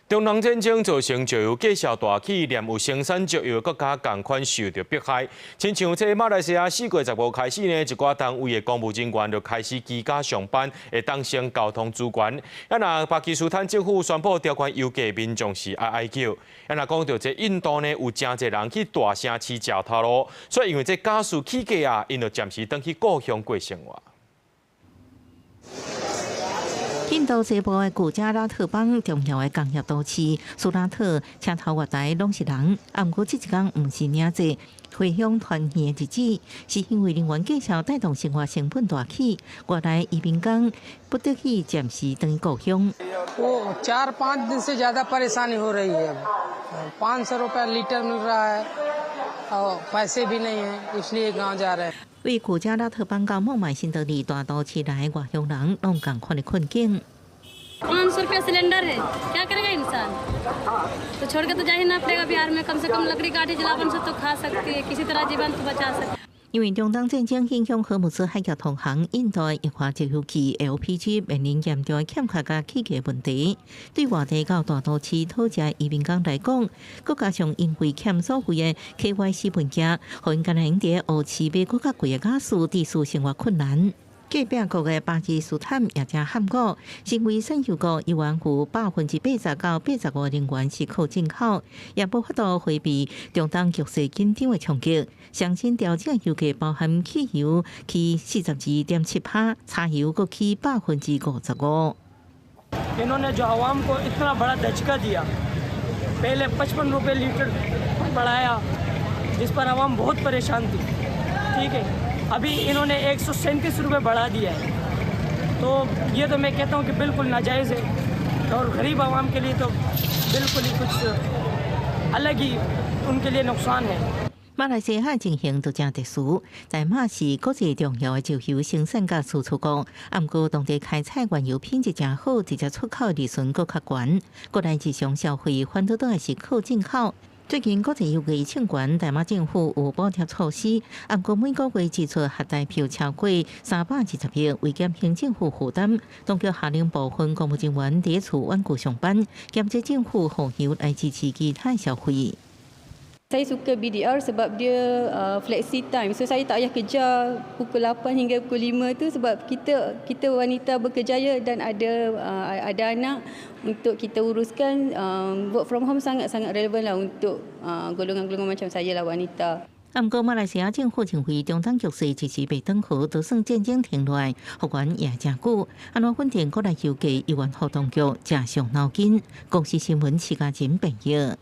中东战争造成石油计销大起，连有生产石油的国家同款受到迫害。亲像这马来西亚4月15开始呢，一寡单位的公务人员就开始居家上班，会当成交通主管。那巴基斯坦政府宣布调关油价，民众是哀叫。那讲到这印度呢，有真侪人去大城市食头路，所以因为这加速起价啊，因就暂时回去故乡过生活。印度西部的古加拉特邦重要的工业都市苏拉特，车头月台拢是人。不过这一天唔是领济，回乡团圆的日子，是因为能源计销带动生活成本大起，外来移民工不得去暂时回故乡。वो 4-5 दिन से ज्यादा परेशानी हो रही है। 500 रुपया लीटर मिल रहा है और पैसे भी नहीं है, इसलिए गांव जा रहे हैं。为古加拉特邦到孟买新德里大都市来的外乡人，拢共款的困境。500 रुपया सिलेंडर है, क्या करेगा इंसान? तो छोड़ के तो जा ही ना पड़ेगा बिहार में, कम से कम लकड़ी काठी जलावन से तो खा सकती है, किसी तरह जीवन तो बचा सकती है। 因为中东战争影响荷姆斯海峡通航，印度的液化石油气 LPG 面临严重的欠缺甲起价问题。对外地到大都市讨食移民工来讲，佮加上因为欠所谓的 KYC 文件，互因干行伫乌市买佮较贵的家私，致使生活困难。隔壁国的巴基斯坦也正喊过，身为产油国，有源有80%到85%能源是靠进口，也无法度回避中东局势紧张的冲击。上新调整油价包含汽油起42.7%，柴油阁起55%。इन्होंने जो आवाम को इतना बड़ा दचका दिया, पहले 55 रुपये लीटर बढ़ाया, जिस पर आवाम बहुत परेशान थी। ठीक है, अभी इन्होंने 137 रुपये बढ़ा दिया है, तो ये तो मैं कहता हूँ कि बिल्कुल नाजायज़ है और गरीब आवाम के लिए तो बिल्कुल ही कुछ अलग ही उनके लिए नुकसान है। 马来西亚情形就正特殊，在马是国际重要的石油生产甲输出国，不过当地开采原油品质正好，直接出口利润阁较悬。国内日常消费反倒倒是靠进口。最近国际油价抢悬，大马政府有补贴措施，不过每个月支出核贷票超过320亿，为减轻政府负担，当局下令部分公务人员伫厝稳固上班，减少政府放油来支持其他消费。Saya suka BDR sebab dia flexi time. So saya tak payah kerja pukul 8 hingga pukul 5 tu sebab kita wanita berkerjaya dan ada anak untuk kita uruskan. Work from home sangat-sangat relevan lah untuk golongan-golongan macam saya lah wanita. 不过，马来西亚政府认为中东局势一时未转好，就算战争停落来，复原也真久。安怎稳定国内油价，有源互当局正伤脑筋。公司新闻徐家珍报道。